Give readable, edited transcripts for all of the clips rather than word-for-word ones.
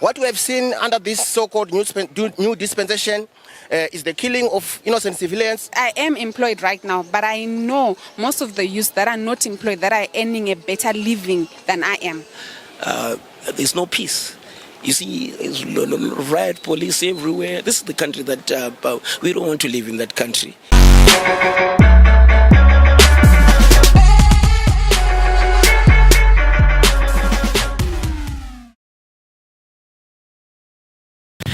What we have seen under this so-called new dispensation is the killing of innocent civilians. I am employed right now, but I know most of the youth that are not employed that are earning a better living than I am. There's no peace. You see, there's riot police everywhere. This is the country that we don't want to live in that country.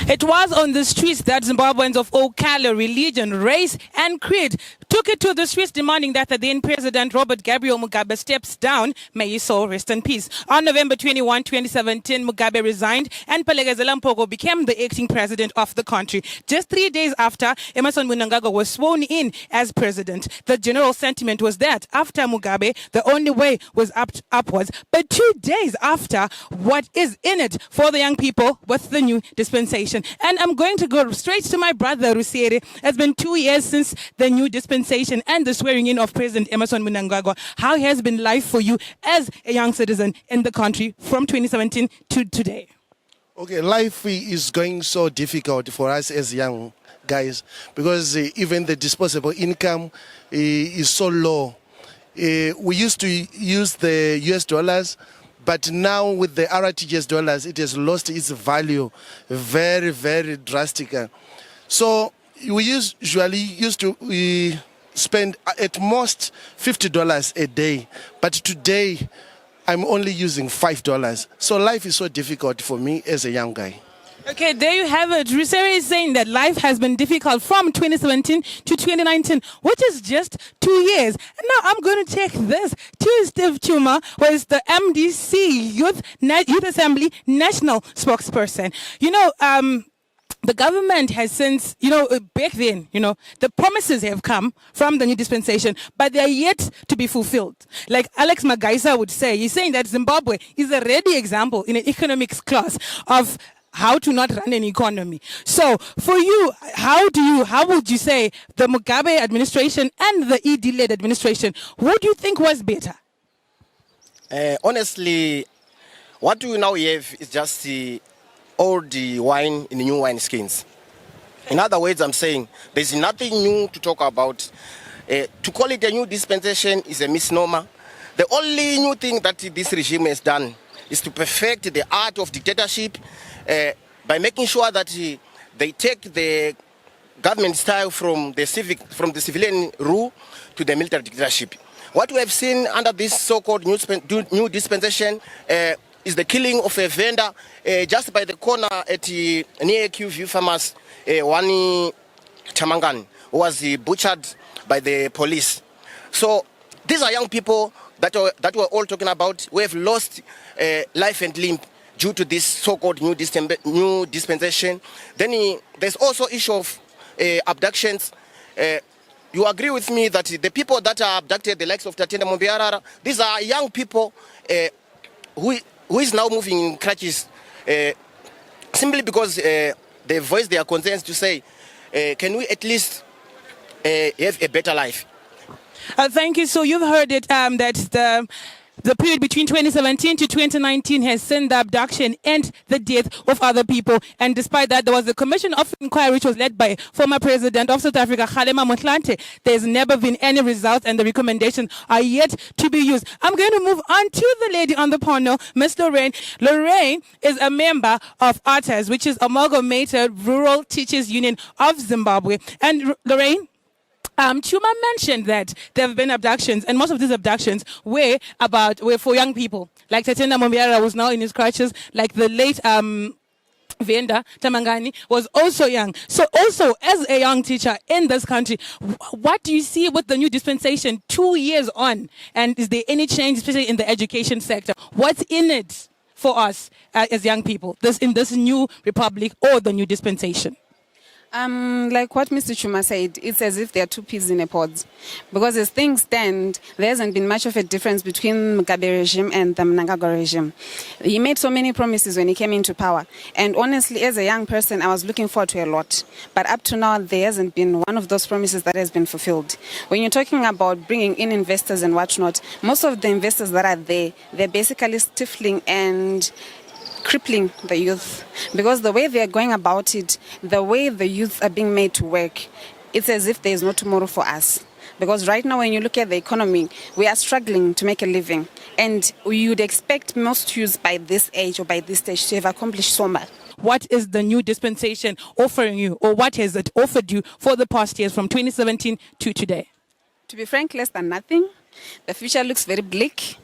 It was on the streets that Zimbabweans of all color, religion, race, and creed took it to the streets demanding that the then President Robert Gabriel Mugabe steps down. May his soul rest in peace. On November 21, 2017, Mugabe resigned and Palekezela Mpogo became the acting president of the country. Just 3 days after, President Mnangagwa was sworn in as president. The general sentiment was that after Mugabe, the only way was upwards. But 2 days after, what is in it for the young people with the new dispensation? And I'm going to go straight to my brother, Acie. It's been 2 years since the new dispensation and the swearing in of President Mnangagwa. How has been life for you as a young citizen in the country from 2017 to today? Okay, life is going so difficult for us as young guys because even the disposable income is so low. We used to use the US dollars, but now with the RTGS dollars, it has lost its value very, very drastic. So we usually used to spend at most $50 a day, but today I'm only using $5. So life is so difficult for me as a young guy. Okay, there you have it. Acie is saying that life has been difficult from 2017 to 2019, which is just 2 years. And now I'm going to take this to Steve Chuma, who is the MDC Youth Assembly National Spokesperson. You know, the government has since, back then, the promises have come from the new dispensation, but they are yet to be fulfilled. Like Alex Magaisa would say, he's saying that Zimbabwe is a ready example in an economics class of how to not run an economy. So for you, how would you say the Mugabe administration and the ED-led administration, what do you think was better? Honestly, what we now have is just the old wine in the new wine skins. In other words, I'm saying there's nothing new to talk about. To call it a new dispensation is a misnomer. The only new thing that this regime has done is to perfect the art of dictatorship by making sure that they take the government style from the civilian rule to the military dictatorship. What we have seen under this so-called new dispensation is the killing of a vendor just by the corner at near QView Farmers, Wani Chamangan, who was butchered by the police. So these are young people that we're all talking about. We have lost life and limb due to this so-called new dispensation. Then there's also issue of abductions. You agree with me that the people that are abducted, the likes of Tatenda Mumbiarara, these are young people who is now moving in crutches simply because they voice their concerns to say, can we at least have a better life? Thank you. So you've heard it, that the period between 2017 to 2019 has seen the abduction and the death of other people. And despite that, there was a commission of inquiry which was led by former President of South Africa, Kgalema Motlanthe. There's never been any results and the recommendations are yet to be used. I'm going to move on to the lady on the panel, Ms. Lorraine. Lorraine is a member of ARTAS, which is Amalgamated Rural Teachers Union of Zimbabwe. And Lorraine, Chuma mentioned that there have been abductions, and most of these abductions were for young people. Like Tatenda Mumbiara was now in his crutches, like the late Venda Tamangani was also young. So also, as a young teacher in this country, what do you see with the new dispensation 2 years on? And is there any change, especially in the education sector? What's in it for us as young people, in this new republic or the new dispensation? Like what Mr. Chuma said, it's as if there are two peas in a pod. Because as things stand, there hasn't been much of a difference between Mugabe regime and the Mnangagwa regime. He made so many promises when he came into power. And honestly, as a young person, I was looking forward to a lot. But up to now, there hasn't been one of those promises that has been fulfilled. When you're talking about bringing in investors and whatnot, most of the investors that are there, they're basically stifling and crippling the youth, because the way they are going about it, the way the youth are being made to work, it's as if there is no tomorrow for us. Because right now, when you look at the economy, we are struggling to make a living. And you'd expect most youths by this age or by this stage to have accomplished so much. What is the new dispensation offering you, or what has it offered you for the past years from 2017 to today? To be frank, less than nothing. The future looks very bleak.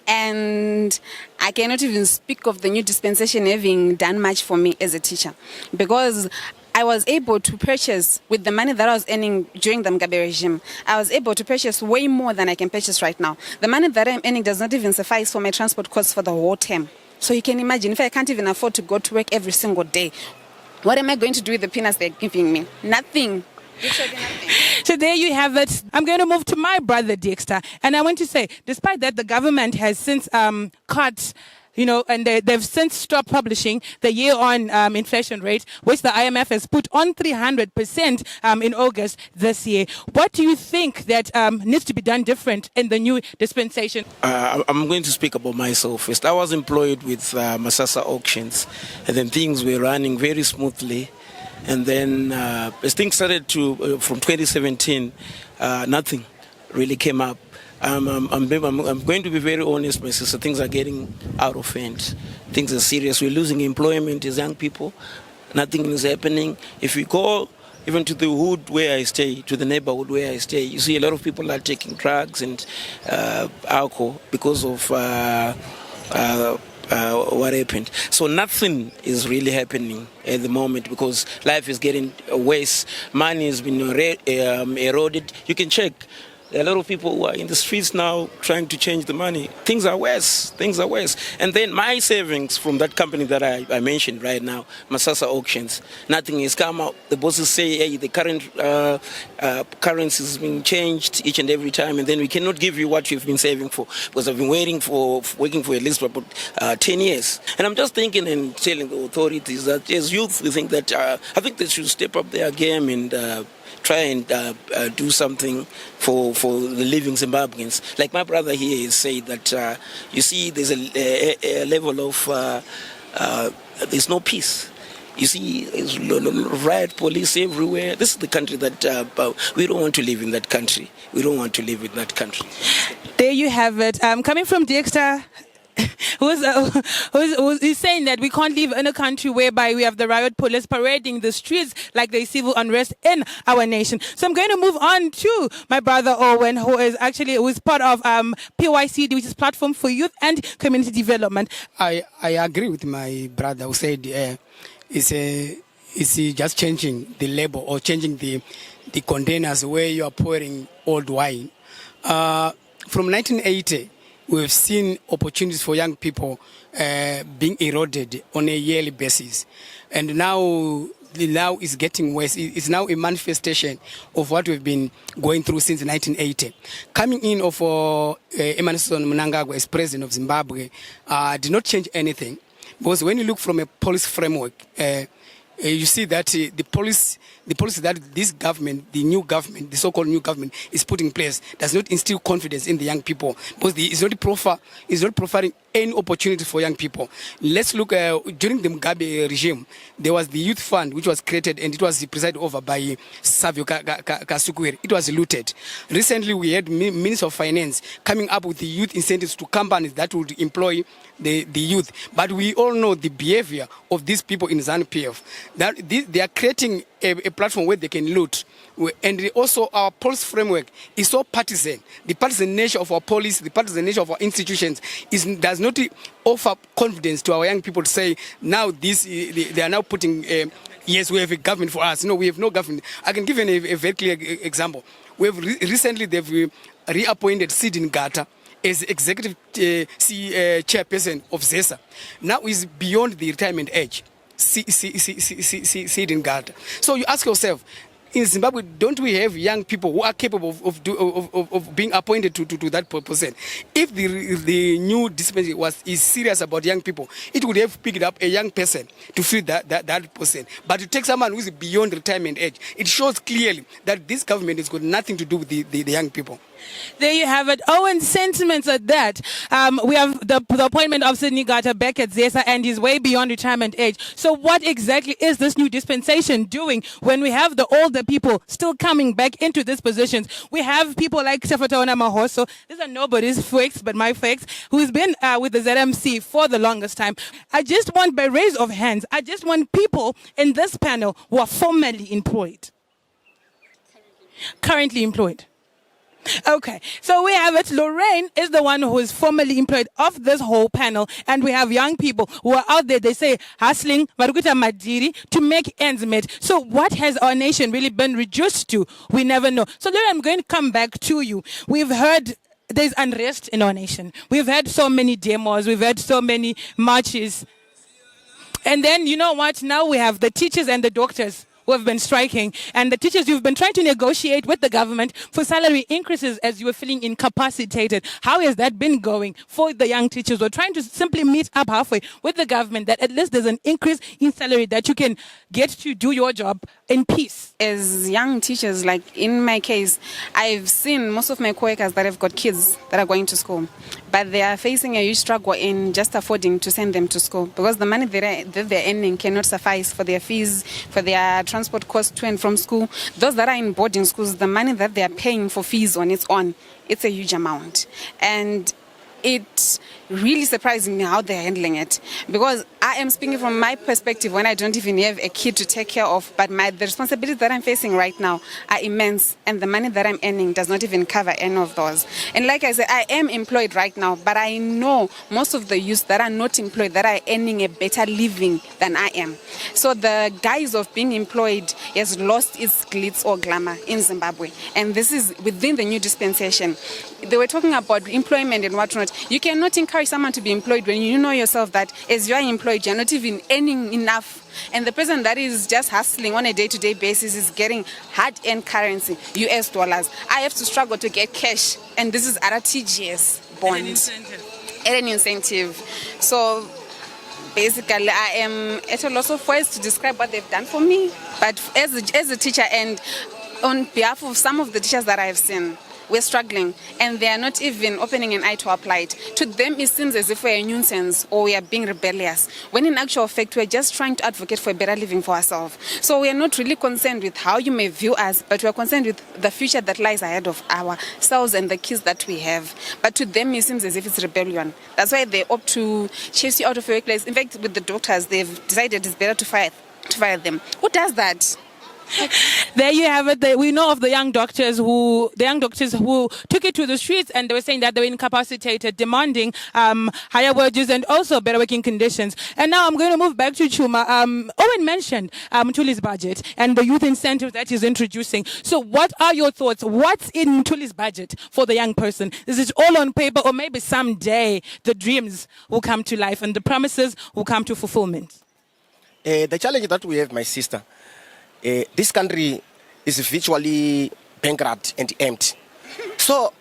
And I cannot even speak of the new dispensation having done much for me as a teacher. Because I was able to purchase, with the money that I was earning during the Mugabe regime, I was able to purchase way more than I can purchase right now. The money that I'm earning does not even suffice for my transport costs for the whole term. So you can imagine, if I can't even afford to go to work every single day, what am I going to do with the peanuts they're giving me? Nothing. Literally nothing. So there you have it. I'm going to move to my brother Dexter. And I want to say, despite that, the government has since cut, and they've since stopped publishing the year-on inflation rate, which the IMF has put on 300% in August this year. What do you think that needs to be done different in the new dispensation? I'm going to speak about myself first. I was employed with Masasa Auctions, and then things were running very smoothly. And then as things started to, from 2017, nothing really came up. I'm going to be very honest, my sister. Things are getting out of hand. Things are serious. We're losing employment as young people. Nothing is happening. If we go even to the hood where I stay, to the neighborhood where I stay, you see a lot of people are taking drugs and alcohol because of what happened. So nothing is really happening at the moment because life is getting worse. Money has been eroded. You can check. There are a lot of people who are in the streets now trying to change the money. Things are worse. Things are worse. And then my savings from that company that I mentioned right now, Masasa Auctions, nothing has come out. The bosses say, hey, the current currency is being changed each and every time, and then we cannot give you what you've been saving for because I've been working for at least for about 10 years. And I'm just thinking and telling the authorities that as youth, we think that I think they should step up their game and try and do something for the living Zimbabweans. Like my brother here has said that, you see, there's a level of, there's no peace. You see, there's riot police everywhere. This is the country that we don't want to live in that country. We don't want to live in that country. There you have it. Coming from Dexter, who's saying that we can't live in a country whereby we have the riot police parading the streets like there's civil unrest in our nation. So I'm going to move on to my brother Owen, who is part of PYCD, which is Platform for Youth and Community Development. I agree with my brother who said it's just changing the label or changing the containers where you are pouring old wine. From 1980. We've seen opportunities for young people being eroded on a yearly basis. And now it's getting worse. It's now a manifestation of what we've been going through since 1980. Coming in of President Mnangagwa as president of Zimbabwe did not change anything. Because when you look from a policy framework, you see that the policy that this government, the new government, the so-called new government is putting in place does not instill confidence in the young people because it's not providing any opportunity for young people. Let's look during the Mugabe regime, there was the youth fund which was created and it was presided over by Savio Kasukuwere. It was looted. Recently, we had Minister of Finance coming up with the youth incentives to companies that would employ the youth. But we all know the behavior of these people in ZANU-PF. That they are creating a platform where they can loot. And also our policy framework is so partisan. The partisan nature of our police, the partisan nature of our institutions does not offer confidence to our young people to say, now they are now putting, yes, we have a government for us. No, we have no government. I can give you a very clear example. Recently they've reappointed Sidin Gata as executive chairperson of ZESA. Now is beyond the retirement age. Sidin Gata. So you ask yourself, in Zimbabwe, don't we have young people who are capable of being appointed to that position? If the new dispensation is serious about young people, it would have picked up a young person to fill that position. But to take someone who is beyond retirement age, it shows clearly that this government has got nothing to do with the young people. There you have it. Owen, sentiments at that. We have the appointment of Sidney Gata back at ZESA, and he's way beyond retirement age. So what exactly is this new dispensation doing when we have the older people still coming back into these positions? We have people like Sefatona Mahoso. These are nobody's fakes, but my fakes, who's been with the ZMC for the longest time. I just want, by raise of hands, I just want people in this panel who are formerly employed. Currently employed. Okay, so we have it. Lorraine is the one who is formally employed of this whole panel, and we have young people who are out there, they say, hustling, madiri, to make ends meet. So what has our nation really been reduced to? We never know. So Lorraine, I'm going to come back to you. We've heard there's unrest in our nation. We've had so many demos, we've had so many marches. And then, you know what, now we have the teachers and the doctors who have been striking, and the teachers, you've been trying to negotiate with the government for salary increases as you were feeling incapacitated. How has that been going for the young teachers? We're trying to simply meet up halfway with the government that at least there's an increase in salary that you can get to do your job in peace. As young teachers, like in my case, I've seen most of my co-workers that have got kids that are going to school, but they are facing a huge struggle in just affording to send them to school because the money that they're earning cannot suffice for their fees, for their transport costs to and from school. Those that are in boarding schools, the money that they are paying for fees on its own, it's a huge amount. And it's really surprising me how they're handling it, because I am speaking from my perspective when I don't even have a kid to take care of, but the responsibilities that I'm facing right now are immense, and the money that I'm earning does not even cover any of those. And like I said, I am employed right now, but I know most of the youth that are not employed that are earning a better living than I am. So the guise of being employed has lost its glitz or glamour in Zimbabwe, and this is within the new dispensation. They were talking about employment and whatnot. You cannot encourage someone to be employed when you know yourself that as you are employed, you're not even earning enough. And the person that is just hustling on a day-to-day basis is getting hard-earned currency, US dollars. I have to struggle to get cash, and this is RTGS bond. An incentive. So basically, I am at a loss of words to describe what they've done for me. But as a teacher, and on behalf of some of the teachers that I have seen, we're struggling, and they are not even opening an eye to apply it. To them, it seems as if we're a nuisance or we are being rebellious, when in actual fact, we're just trying to advocate for a better living for ourselves. So we are not really concerned with how you may view us, but we're concerned with the future that lies ahead of ourselves and the kids that we have. But to them, it seems as if it's rebellion. That's why they opt to chase you out of your workplace. In fact, with the doctors, they've decided it's better to fire them. Who does that? There you have it. We know of the young doctors who took it to the streets, and they were saying that they were incapacitated, demanding higher wages and also better working conditions. And now I'm going to move back to Chuma. Owen mentioned Mtuli's budget and the youth incentives that he's introducing. So what are your thoughts? What's in Mtuli's budget for the young person? Is it all on paper, or maybe someday the dreams will come to life and the promises will come to fulfillment? The challenge that we have, my sister, this country is virtually bankrupt and empty. So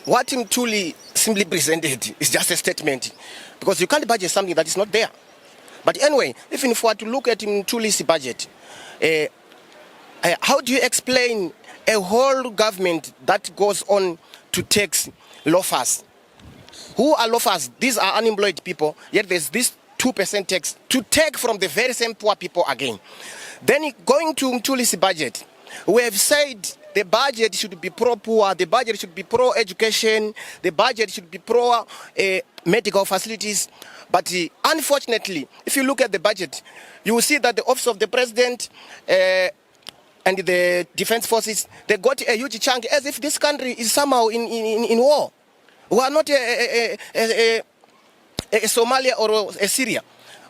what Mtuli simply presented is just a statement, because you can't budget something that is not there. But anyway, even if we were to look at Mtuli's budget, how do you explain a whole government that goes on to tax loafers? Who are loafers? These are unemployed people, yet there's this 2% tax to take from the very same poor people again. Then going to Mtuli's budget, we have said the budget should be pro-poor, the budget should be pro-education, the budget should be pro-medical facilities. But unfortunately, if you look at the budget, you will see that the Office of the President and the Defense Forces, they got a huge chunk, as if this country is somehow in war. We are not a Somalia or a Syria.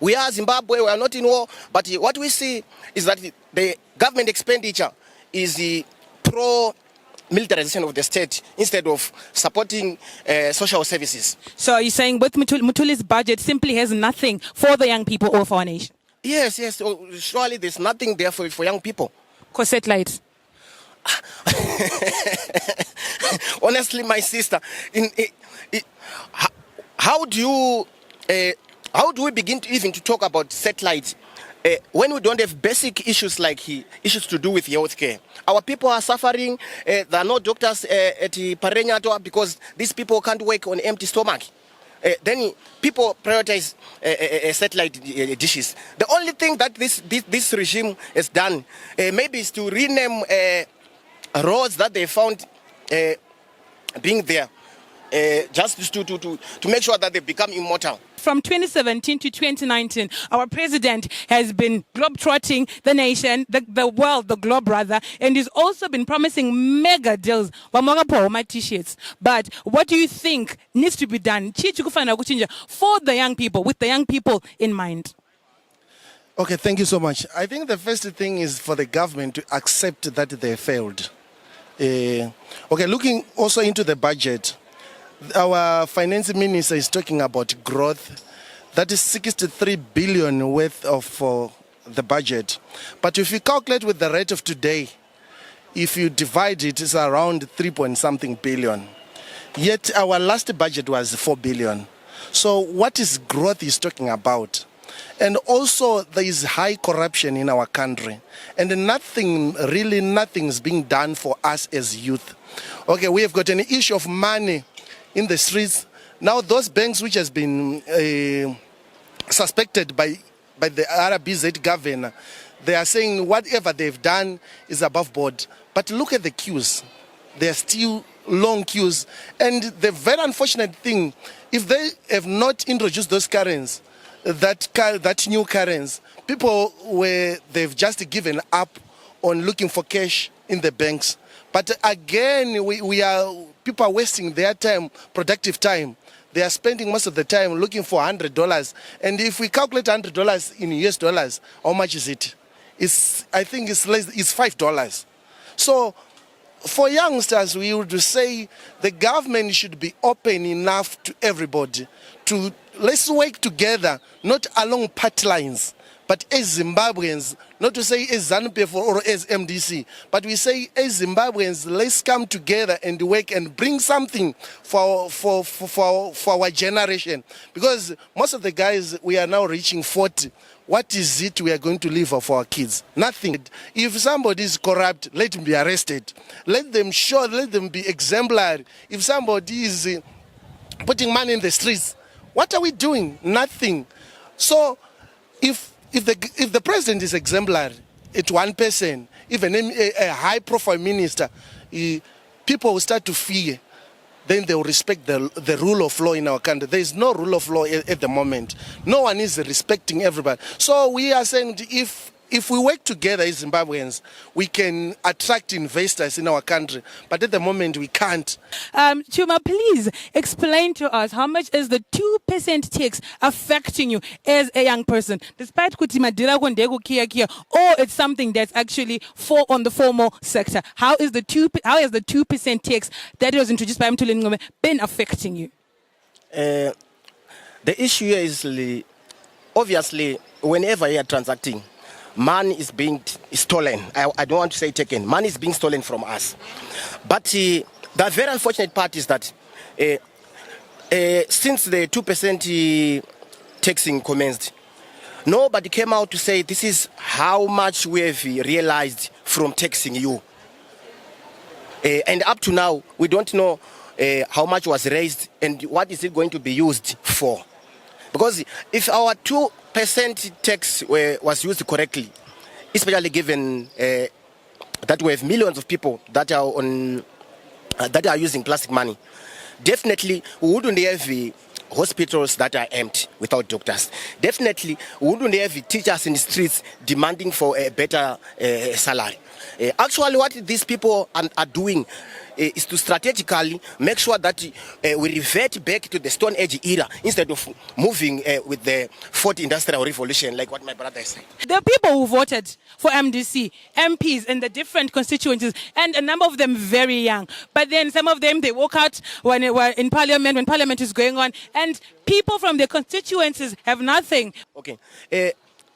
We are Zimbabwe, we are not in war, but what we see is that the government expenditure is the pro-militarization of the state instead of supporting social services. So are you saying with Mtuli's budget simply has nothing for the young people or for our nation? Yes. So surely there's nothing there for young people. Because satellites. Honestly, my sister, how do we begin to even to talk about satellite when we don't have basic issues like issues to do with healthcare, our people are suffering. There are no doctors at Parenyato because these people can't work on empty stomach. Then people prioritize satellite dishes. The only thing that this regime has done maybe is to rename roads that they found being there, just to make sure that they become immortal. From 2017 to 2019, our president has been globetrotting the nation, the world, the globe rather, and he's also been promising mega deals. T-shirts. But what do you think needs to be done for the young people, with the young people in mind? Okay, thank you so much. I think the first thing is for the government to accept that they failed. Okay, looking also into the budget, our finance minister is talking about growth. That is 63 billion worth of the budget. But if you calculate with the rate of today, if you divide it, it's around 3-point-something billion. Yet our last budget was 4 billion. So what is growth is talking about? And also there is high corruption in our country. And nothing is being done for us as youth. Okay, we have got an issue of money in the streets. Now those banks which has been suspected by the RBZ governor, they are saying whatever they've done is above board. But look at the queues. There are still long queues. And the very unfortunate thing, if they have not introduced those currencies, that new currency, they've just given up on looking for cash in the banks. But again, people are wasting their time, productive time. They are spending most of the time looking for $100. And if we calculate $100 in US dollars, how much is it? I think it's $5. So for youngsters, we would say the government should be open enough to everybody to let's work together, not along party lines, but as Zimbabweans, not to say as ZANU-PF or as MDC, but we say as Zimbabweans, let's come together and work and bring something for our generation. Because most of the guys, we are now reaching 40. What is it we are going to leave for our kids? Nothing. If somebody is corrupt, let him be arrested. Let them be exemplary. If somebody is putting money in the streets, what are we doing? Nothing. So if the president is exemplary, it's one person, even a high-profile minister, people will start to fear. Then they will respect the rule of law in our country. There is no rule of law at the moment. No one is respecting everybody. So we are saying if we work together as Zimbabweans, we can attract investors in our country. But at the moment, we can't. Chuma, please explain to us how much is the 2% tax affecting you as a young person, despite Kutimadira Kondego Kia Kia, or it's something that's actually on the formal sector. How has the 2% tax that was introduced by Mthuli Ncube been affecting you? The issue here is obviously whenever you are transacting, money is being stolen. I don't want to say taken. Money is being stolen from us. But the very unfortunate part is that since the 2% taxing commenced, nobody came out to say this is how much we have realized from taxing you. And up to now, we don't know how much was raised and what is it going to be used for. Because if our 2% tax was used correctly, especially given that we have millions of people that are using plastic money, definitely we wouldn't have hospitals that are empty without doctors. Definitely we wouldn't have teachers in the streets demanding for a better salary. Actually, what these people are doing is to strategically make sure that we revert back to the Stone Age era instead of moving with the Fourth Industrial Revolution, like what my brother said. There are people who voted for MDC, MPs in the different constituencies, and a number of them very young. But then some of them, they walk out when Parliament is going on, and people from their constituencies have nothing. Okay.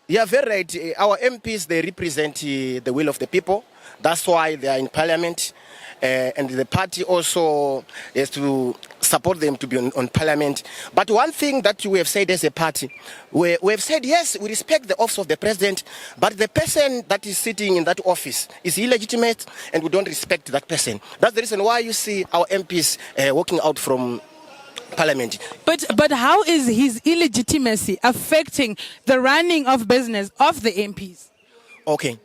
Yeah, very right. Our MPs, they represent the will of the people. That's why they are in parliament. And the party also has to support them to be on parliament. But one thing that we have said as a party, we have said, yes, we respect the office of the president, but the person that is sitting in that office is illegitimate, and we don't respect that person. That's the reason why you see our MPs walking out from parliament. But how is his illegitimacy affecting the running of business of the MPs? Okay.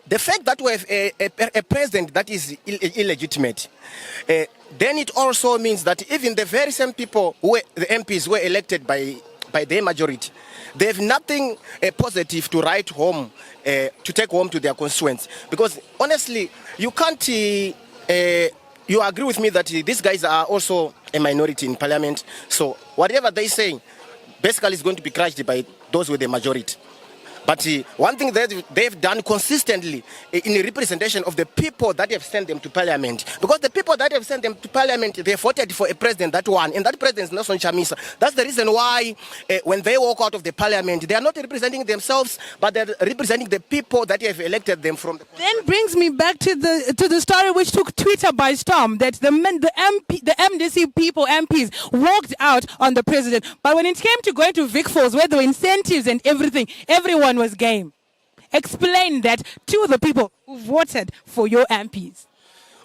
The fact that we have a president that is illegitimate, then it also means that even the very same people the MPs were elected by their majority, they have nothing positive to write home, to take home to their constituents. Because honestly, you can't, you agree with me that these guys are also a minority in parliament. So whatever they say, basically is going to be crushed by those with the majority. But one thing that they've done consistently in the representation of the people that have sent them to parliament, because the people that have sent them to parliament, they voted for a president that won, and that president is Nelson Chamisa. That's the reason why when they walk out of the parliament, they are not representing themselves, but they're representing the people that have elected them from the... Then brings me back to the story which took Twitter by storm, that the MDC people, MPs, walked out on the president. But when it came to going to Vic Falls, where there were incentives and everything, everyone was game. Explain that to the people who voted for your MPs.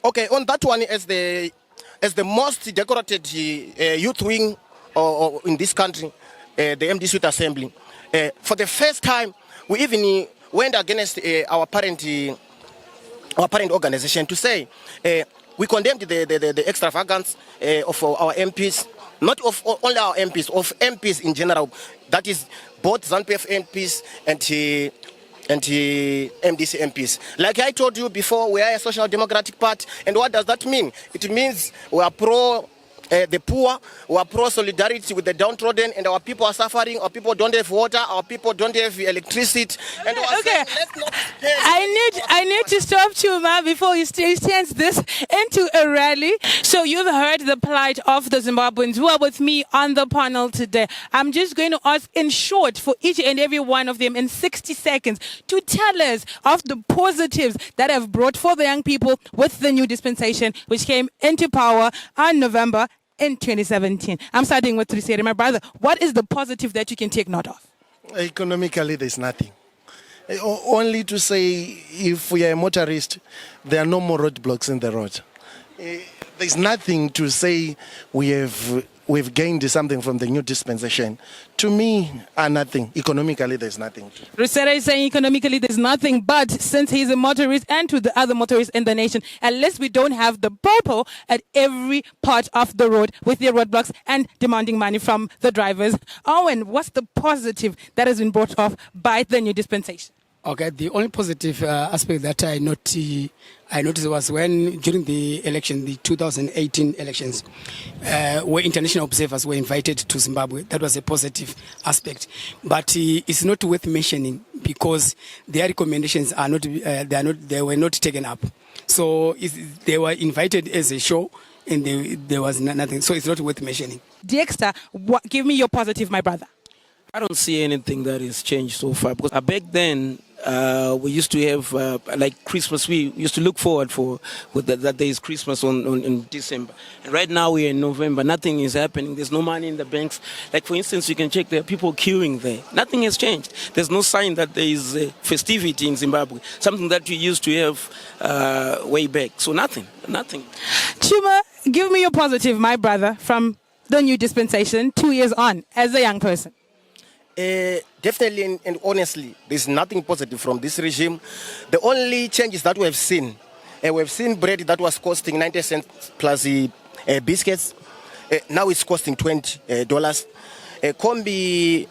Okay, on that one, as the most decorated youth wing in this country, the MDC Youth Assembly, for the first time, we even went against our parent organization to say we condemned the extravagance of our MPs, not of only our MPs, of MPs in general. That is both ZANU-PF MPs and MDC MPs. Like I told you before, we are a social democratic party. And what does that mean? It means we are pro the poor, we are pro solidarity with the downtrodden, and our people are suffering. Our people don't have water, our people don't have electricity. And okay. I need to stop Chuma before he turns this into a rally. So you've heard the plight of the Zimbabweans who are with me on the panel today. I'm just going to ask in short for each and every one of them in 60 seconds to tell us of the positives that have brought for the young people with the new dispensation which came into power on November in 2017. I'm starting with Trisere, my brother. What is the positive that you can take note of? Economically, there's nothing. Only to say, if we are a motorist, there are no more roadblocks in the road. There's nothing to say we've gained something from the new dispensation. To me, nothing. Economically, there's nothing. Rusera is saying economically there's nothing, but since he's a motorist and to the other motorists in the nation, at least we don't have the popo at every part of the road with their roadblocks and demanding money from the drivers. Owen, what's the positive that has been brought off by the new dispensation? Okay, the only positive aspect that I noticed was when during the election, the 2018 elections, where international observers were invited to Zimbabwe. That was a positive aspect, but it's not worth mentioning because their recommendations are not they were not taken up. So they were invited as a show, and there was nothing. So it's not worth mentioning. Dexter, give me your positive, my brother. I don't see anything that has changed so far because back then we used to have like Christmas. We used to look forward that there is Christmas in December. And right now we are in November. Nothing is happening. There's no money in the banks. Like for instance, you can check there are people queuing there. Nothing has changed. There's no sign that there is a festivity in Zimbabwe. Something that we used to have way back. So nothing. Chuma, give me your positive, my brother, from the new dispensation 2 years on as a young person. Definitely and honestly, there's nothing positive from this regime. The only changes that we have seen bread that was costing 90 cents plus biscuits. Now it's costing $20. Combi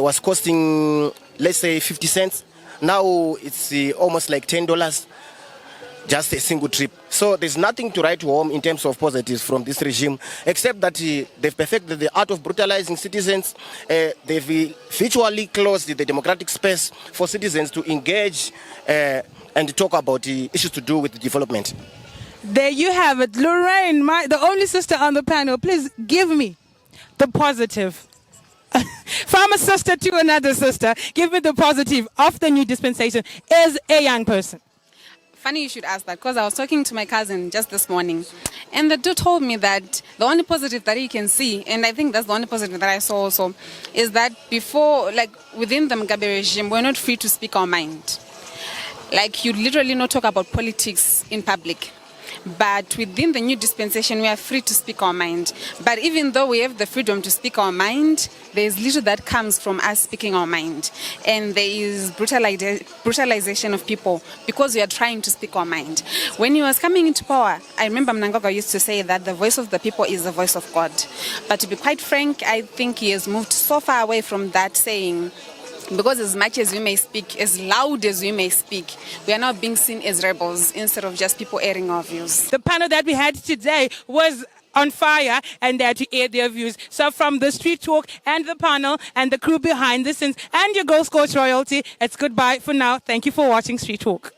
was costing, let's say, 50 cents. Now it's almost like $10. Just a single trip. So there's nothing to write home in terms of positives from this regime, except that they've perfected the art of brutalizing citizens. They've virtually closed the democratic space for citizens to engage and talk about issues to do with development. There you have it. Lorraine, the only sister on the panel, please give me the positive. From a sister to another sister, give me the positive of the new dispensation as a young person. Funny you should ask that, because I was talking to my cousin just this morning, and the dude told me that the only positive that he can see, and I think that's the only positive that I saw also, is that before, like within the Mugabe regime, we're not free to speak our mind. Like, you literally not talk about politics in public. But within the new dispensation, we are free to speak our mind. But even though we have the freedom to speak our mind, there is little that comes from us speaking our mind. And there is brutalization of people because we are trying to speak our mind. When he was coming into power, I remember Mnangagwa used to say that the voice of the people is the voice of God. But to be quite frank, I think he has moved so far away from that saying, because as much as we may speak, as loud as we may speak, we are now being seen as rebels instead of just people airing our views. The panel that we had today was on fire and there to air their views. So from the Street Talk and the panel and the crew behind the scenes and your Gold Coach royalty, it's goodbye for now. Thank you for watching Street Talk.